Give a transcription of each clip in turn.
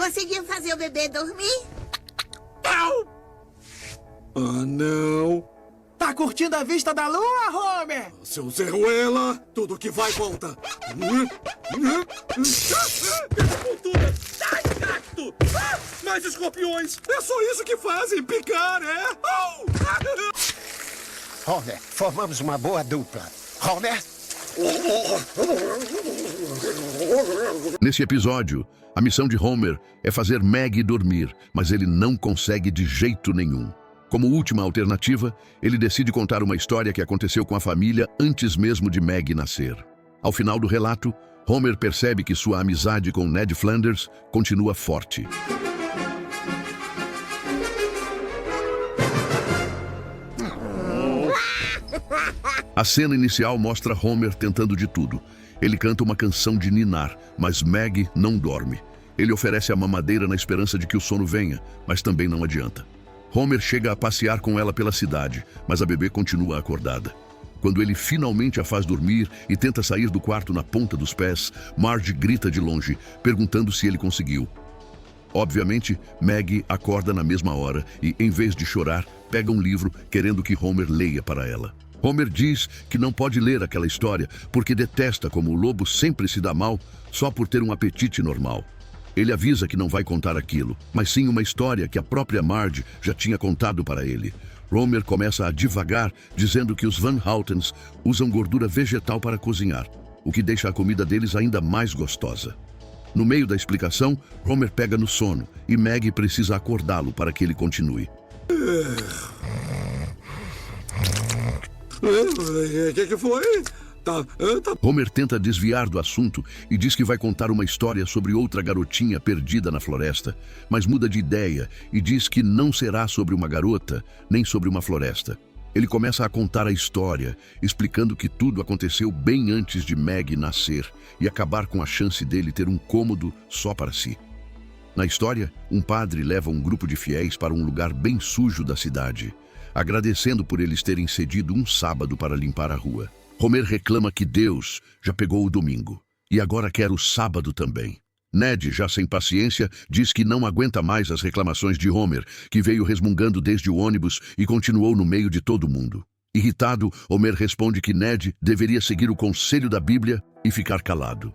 Conseguiu fazer o bebê dormir? Au! Ah, não. Tá curtindo a vista da lua, Homer? Seu Zeruela, tudo que vai volta. Cultura! Sai, cacto! Ah, mais escorpiões! É só isso que fazem, picar, é? Au! Homer, formamos uma boa dupla. Homer? Nesse episódio, a missão de Homer é fazer Maggie dormir, mas ele não consegue de jeito nenhum. Como última alternativa, ele decide contar uma história que aconteceu com a família antes mesmo de Maggie nascer. Ao final do relato, Homer percebe que sua amizade com Ned Flanders continua forte. A cena inicial mostra Homer tentando de tudo. Ele canta uma canção de ninar, mas Maggie não dorme. Ele oferece a mamadeira na esperança de que o sono venha, mas também não adianta. Homer chega a passear com ela pela cidade, mas a bebê continua acordada. Quando ele finalmente a faz dormir e tenta sair do quarto na ponta dos pés, Marge grita de longe, perguntando se ele conseguiu. Obviamente, Maggie acorda na mesma hora e, em vez de chorar, pega um livro querendo que Homer leia para ela. Homer diz que não pode ler aquela história porque detesta como o lobo sempre se dá mal só por ter um apetite normal. Ele avisa que não vai contar aquilo, mas sim uma história que a própria Marge já tinha contado para ele. Homer começa a divagar, dizendo que os Van Houtens usam gordura vegetal para cozinhar, o que deixa a comida deles ainda mais gostosa. No meio da explicação, Homer pega no sono e Maggie precisa acordá-lo para que ele continue. O que foi? Tá. Homer tenta desviar do assunto e diz que vai contar uma história sobre outra garotinha perdida na floresta, mas muda de ideia e diz que não será sobre uma garota, nem sobre uma floresta. Ele começa a contar a história, explicando que tudo aconteceu bem antes de Maggie nascer e acabar com a chance dele ter um cômodo só para si. Na história, um padre leva um grupo de fiéis para um lugar bem sujo da cidade, agradecendo por eles terem cedido um sábado para limpar a rua. Homer reclama que Deus já pegou o domingo e agora quer o sábado também. Ned, já sem paciência, diz que não aguenta mais as reclamações de Homer, que veio resmungando desde o ônibus e continuou no meio de todo mundo. Irritado, Homer responde que Ned deveria seguir o conselho da Bíblia e ficar calado.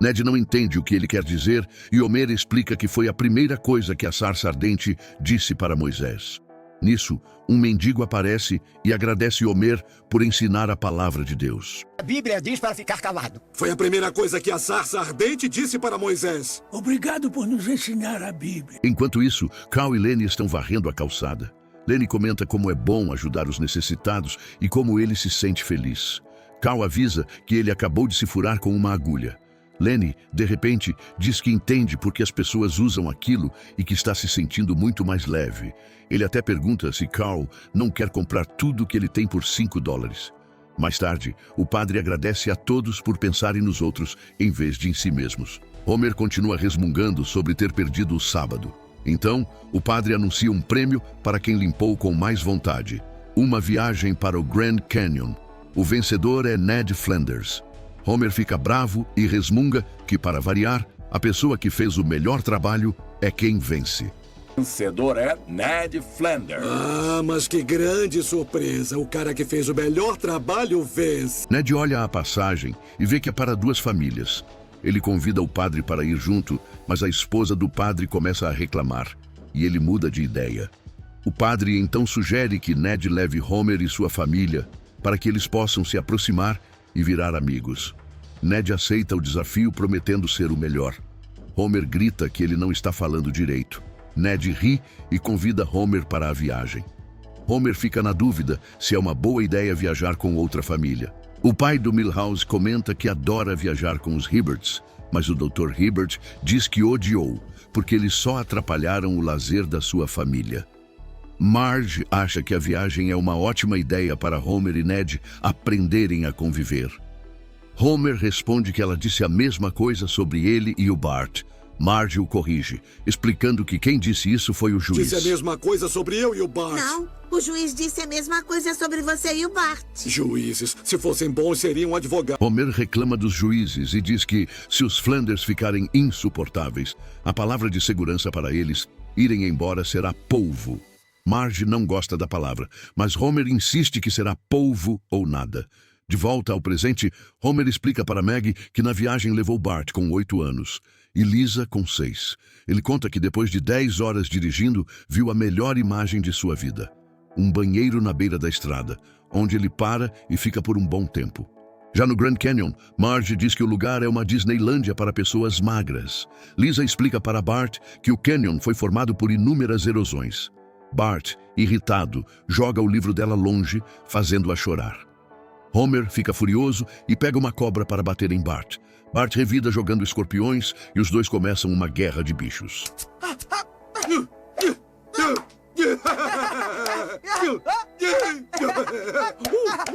Ned não entende o que ele quer dizer e Homer explica que foi a primeira coisa que a sarça ardente disse para Moisés. Nisso, um mendigo aparece e agradece Homer por ensinar a palavra de Deus. A Bíblia diz para ficar calado. Foi a primeira coisa que a sarça ardente disse para Moisés. Obrigado por nos ensinar a Bíblia. Enquanto isso, Carl e Lenny estão varrendo a calçada. Lenny comenta como é bom ajudar os necessitados e como ele se sente feliz. Carl avisa que ele acabou de se furar com uma agulha. Lenny, de repente, diz que entende por que as pessoas usam aquilo e que está se sentindo muito mais leve. Ele até pergunta se Carl não quer comprar tudo que ele tem por $5. Mais tarde, o padre agradece a todos por pensarem nos outros em vez de em si mesmos. Homer continua resmungando sobre ter perdido o sábado. Então, o padre anuncia um prêmio para quem limpou com mais vontade. Uma viagem para o Grand Canyon. O vencedor é Ned Flanders. Homer fica bravo e resmunga que, para variar, a pessoa que fez o melhor trabalho é quem vence. O vencedor é Ned Flanders. Ah, mas que grande surpresa! O cara que fez o melhor trabalho vence. Ned olha a passagem e vê que é para duas famílias. Ele convida o padre para ir junto, mas a esposa do padre começa a reclamar e ele muda de ideia. O padre então sugere que Ned leve Homer e sua família para que eles possam se aproximar e virar amigos. Ned aceita o desafio, prometendo ser o melhor. Homer grita que ele não está falando direito. Ned ri e convida Homer para a viagem. Homer fica na dúvida se é uma boa ideia viajar com outra família. O pai do Milhouse comenta que adora viajar com os Hibberts, mas o Dr. Hibbert diz que odiou, porque eles só atrapalharam o lazer da sua família. Marge acha que a viagem é uma ótima ideia para Homer e Ned aprenderem a conviver. Homer responde que ela disse a mesma coisa sobre ele e o Bart, Marge o corrige, explicando que quem disse isso foi o juiz. Disse a mesma coisa sobre eu e o Bart. Não, o juiz disse a mesma coisa sobre você e o Bart. Juízes, se fossem bons, seriam advogados. Homer reclama dos juízes e diz que, se os Flanders ficarem insuportáveis, a palavra de segurança para eles irem embora será polvo. Marge não gosta da palavra, mas Homer insiste que será polvo ou nada. De volta ao presente, Homer explica para Maggie que na viagem levou Bart com 8 anos e Lisa com 6. Ele conta que depois de 10 horas dirigindo, viu a melhor imagem de sua vida. Um banheiro na beira da estrada, onde ele para e fica por um bom tempo. Já no Grand Canyon, Marge diz que o lugar é uma Disneylândia para pessoas magras. Lisa explica para Bart que o canyon foi formado por inúmeras erosões. Bart, irritado, joga o livro dela longe, fazendo-a chorar. Homer fica furioso e pega uma cobra para bater em Bart. Bart revida jogando escorpiões e os dois começam uma guerra de bichos.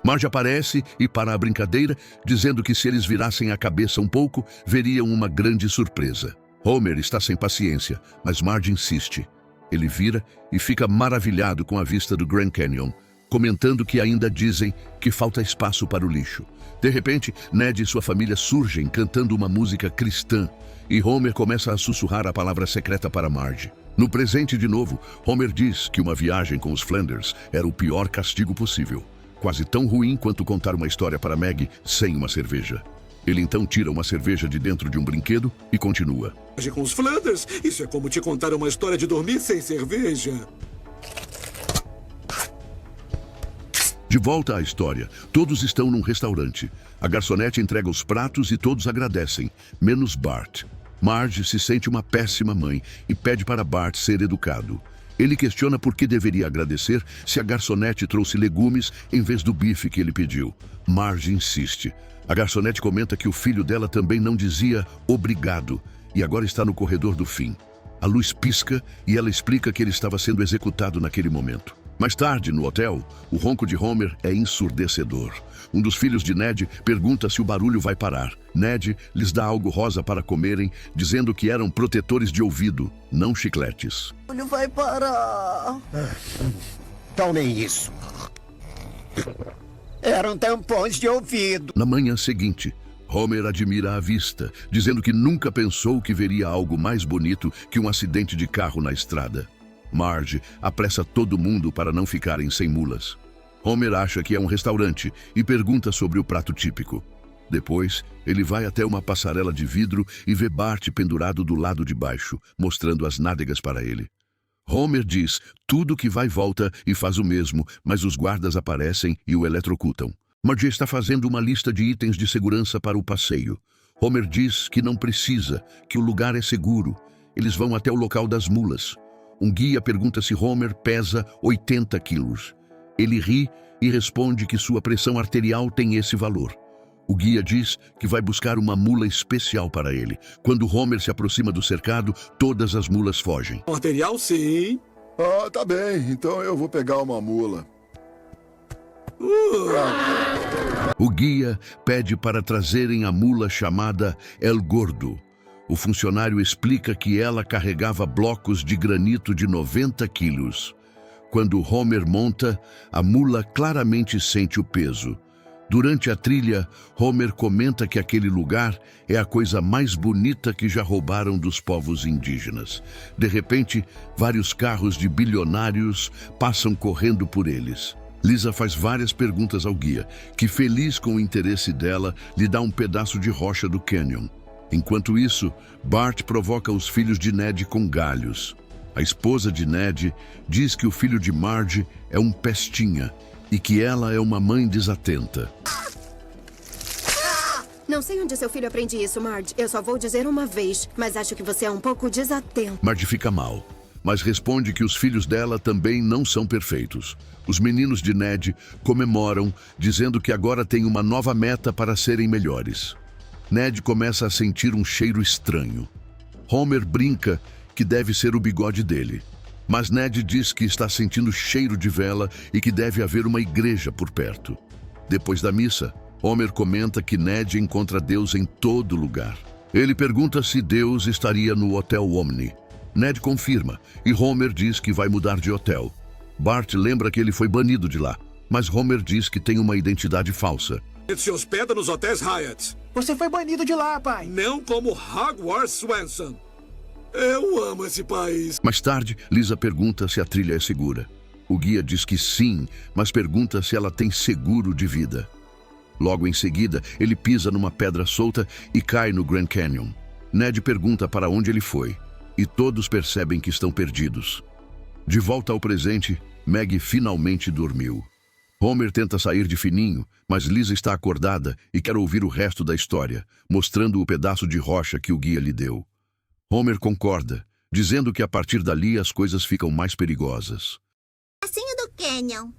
Marge aparece e para a brincadeira, dizendo que se eles virassem a cabeça um pouco, veriam uma grande surpresa. Homer está sem paciência, mas Marge insiste. Ele vira e fica maravilhado com a vista do Grand Canyon, comentando que ainda dizem que falta espaço para o lixo. De repente, Ned e sua família surgem cantando uma música cristã e Homer começa a sussurrar a palavra secreta para Marge. No presente de novo, Homer diz que uma viagem com os Flanders era o pior castigo possível, quase tão ruim quanto contar uma história para Maggie sem uma cerveja. Ele então tira uma cerveja de dentro de um brinquedo e continua. Com os Flanders, isso é como te contar uma história de dormir sem cerveja. De volta à história, todos estão num restaurante. A garçonete entrega os pratos e todos agradecem, menos Bart. Marge se sente uma péssima mãe e pede para Bart ser educado. Ele questiona por que deveria agradecer se a garçonete trouxe legumes em vez do bife que ele pediu. Marge insiste. A garçonete comenta que o filho dela também não dizia obrigado e agora está no corredor do fim. A luz pisca e ela explica que ele estava sendo executado naquele momento. Mais tarde, no hotel, o ronco de Homer é ensurdecedor. Um dos filhos de Ned pergunta se o barulho vai parar. Ned lhes dá algo rosa para comerem, dizendo que eram protetores de ouvido, não chicletes. Ele vai parar. Tomem isso. Eram tampões de ouvido. Na manhã seguinte, Homer admira a vista, dizendo que nunca pensou que veria algo mais bonito que um acidente de carro na estrada. Marge apressa todo mundo para não ficarem sem mulas. Homer acha que é um restaurante e pergunta sobre o prato típico. Depois, ele vai até uma passarela de vidro e vê Bart pendurado do lado de baixo, mostrando as nádegas para ele. Homer diz tudo que vai e volta e faz o mesmo, mas os guardas aparecem e o eletrocutam. Marge está fazendo uma lista de itens de segurança para o passeio. Homer diz que não precisa, que o lugar é seguro. Eles vão até o local das mulas. Um guia pergunta se Homer pesa 80 quilos. Ele ri e responde que sua pressão arterial tem esse valor. O guia diz que vai buscar uma mula especial para ele. Quando Homer se aproxima do cercado, todas as mulas fogem. Arterial, sim. Ah, tá bem. Então eu vou pegar uma mula. O guia pede para trazerem a mula chamada El Gordo. O funcionário explica que ela carregava blocos de granito de 90 quilos. Quando Homer monta, a mula claramente sente o peso. Durante a trilha, Homer comenta que aquele lugar é a coisa mais bonita que já roubaram dos povos indígenas. De repente, vários carros de bilionários passam correndo por eles. Lisa faz várias perguntas ao guia, que, feliz com o interesse dela, lhe dá um pedaço de rocha do canyon. Enquanto isso, Bart provoca os filhos de Ned com galhos. A esposa de Ned diz que o filho de Marge é um pestinha e que ela é uma mãe desatenta. Não sei onde seu filho aprende isso, Marge. Eu só vou dizer uma vez, mas acho que você é um pouco desatento. Marge fica mal, mas responde que os filhos dela também não são perfeitos. Os meninos de Ned comemoram, dizendo que agora tem uma nova meta para serem melhores. Ned começa a sentir um cheiro estranho. Homer brinca que deve ser o bigode dele. Mas Ned diz que está sentindo cheiro de vela e que deve haver uma igreja por perto. Depois da missa, Homer comenta que Ned encontra Deus em todo lugar. Ele pergunta se Deus estaria no Hotel Omni. Ned confirma e Homer diz que vai mudar de hotel. Bart lembra que ele foi banido de lá, mas Homer diz que tem uma identidade falsa. Ele se hospeda nos hotéis Hyatt. Você foi banido de lá, pai. Não como Hogwarts Swanson. Eu amo esse país. Mais tarde, Lisa pergunta se a trilha é segura. O guia diz que sim, mas pergunta se ela tem seguro de vida. Logo em seguida, ele pisa numa pedra solta e cai no Grand Canyon. Ned pergunta para onde ele foi, e todos percebem que estão perdidos. De volta ao presente, Maggie finalmente dormiu. Homer tenta sair de fininho, mas Lisa está acordada e quer ouvir o resto da história, mostrando o pedaço de rocha que o guia lhe deu. Homer concorda, dizendo que a partir dali as coisas ficam mais perigosas. Passinho do Canyon.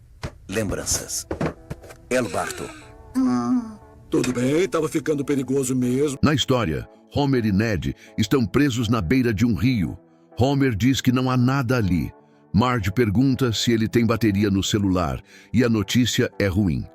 Lembranças. El Barto. Tudo bem, tava ficando perigoso mesmo. Na história, Homer e Ned estão presos na beira de um rio. Homer diz que não há nada ali. Marge pergunta se ele tem bateria no celular e a notícia é ruim.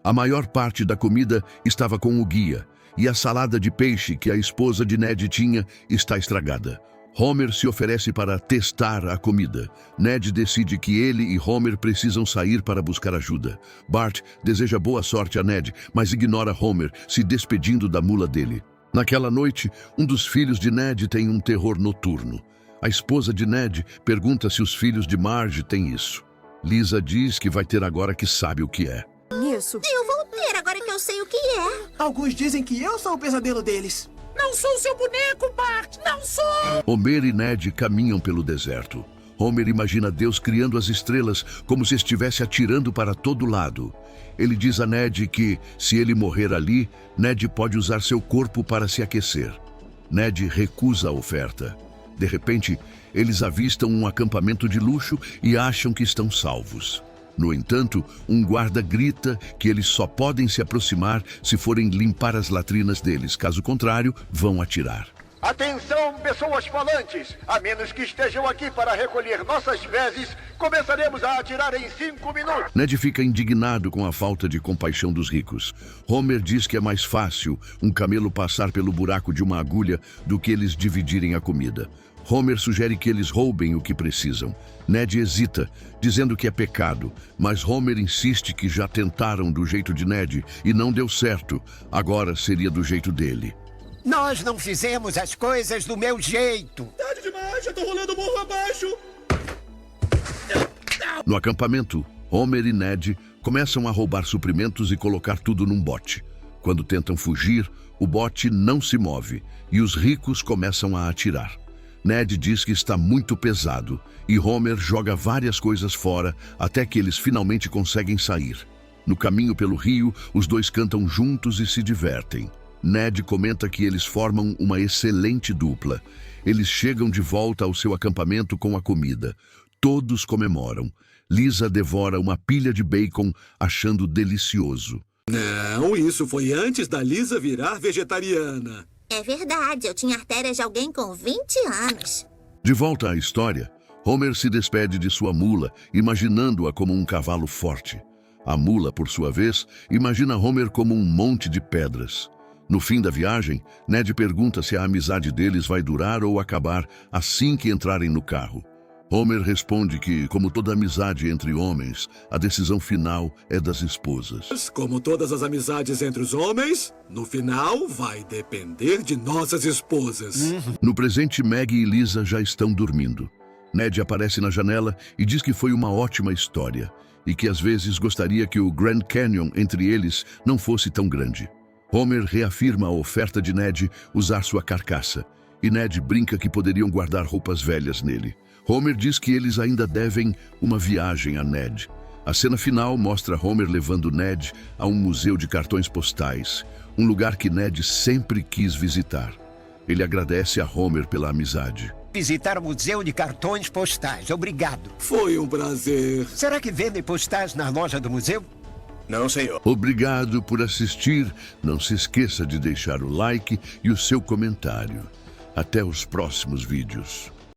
A maior parte da comida estava com o guia e a salada de peixe que a esposa de Ned tinha está estragada. Homer se oferece para testar a comida. Ned decide que ele e Homer precisam sair para buscar ajuda. Bart deseja boa sorte a Ned, mas ignora Homer, se despedindo da mula dele. Naquela noite, um dos filhos de Ned tem um terror noturno. A esposa de Ned pergunta se os filhos de Marge têm isso. Lisa diz que vai ter agora que sabe o que é. Isso. Eu vou ter agora que eu sei o que é. Alguns dizem que eu sou o pesadelo deles. Não sou seu boneco, Bart! Não sou! Homer e Ned caminham pelo deserto. Homer imagina Deus criando as estrelas como se estivesse atirando para todo lado. Ele diz a Ned que, se ele morrer ali, Ned pode usar seu corpo para se aquecer. Ned recusa a oferta. De repente, eles avistam um acampamento de luxo e acham que estão salvos. No entanto, um guarda grita que eles só podem se aproximar se forem limpar as latrinas deles. Caso contrário, vão atirar. Atenção, pessoas falantes! A menos que estejam aqui para recolher nossas fezes, começaremos a atirar em 5 minutos. Ned fica indignado com a falta de compaixão dos ricos. Homer diz que é mais fácil um camelo passar pelo buraco de uma agulha do que eles dividirem a comida. Homer sugere que eles roubem o que precisam. Ned hesita, dizendo que é pecado, mas Homer insiste que já tentaram do jeito de Ned e não deu certo. Agora seria do jeito dele. Nós não fizemos as coisas do meu jeito. Tarde demais, já tô rolando o morro abaixo. No acampamento, Homer e Ned começam a roubar suprimentos e colocar tudo num bote. Quando tentam fugir, o bote não se move e os ricos começam a atirar. Ned diz que está muito pesado e Homer joga várias coisas fora até que eles finalmente conseguem sair. No caminho pelo rio, os dois cantam juntos e se divertem. Ned comenta que eles formam uma excelente dupla. Eles chegam de volta ao seu acampamento com a comida. Todos comemoram. Lisa devora uma pilha de bacon, achando delicioso. Não, isso foi antes da Lisa virar vegetariana. É verdade, eu tinha artérias de alguém com 20 anos. De volta à história, Homer se despede de sua mula, imaginando-a como um cavalo forte. A mula, por sua vez, imagina Homer como um monte de pedras. No fim da viagem, Ned pergunta se a amizade deles vai durar ou acabar assim que entrarem no carro. Homer responde que, como toda amizade entre homens, a decisão final é das esposas. Como todas as amizades entre os homens, no final vai depender de nossas esposas. No presente, Maggie e Lisa já estão dormindo. Ned aparece na janela e diz que foi uma ótima história e que às vezes gostaria que o Grand Canyon entre eles não fosse tão grande. Homer reafirma a oferta de Ned usar sua carcaça, e Ned brinca que poderiam guardar roupas velhas nele. Homer diz que eles ainda devem uma viagem a Ned. A cena final mostra Homer levando Ned a um museu de cartões postais, um lugar que Ned sempre quis visitar. Ele agradece a Homer pela amizade. Visitar o museu de cartões postais. Obrigado. Foi um prazer. Será que vendem postais na loja do museu? Não, senhor. Obrigado por assistir. Não se esqueça de deixar o like e o seu comentário. Até os próximos vídeos.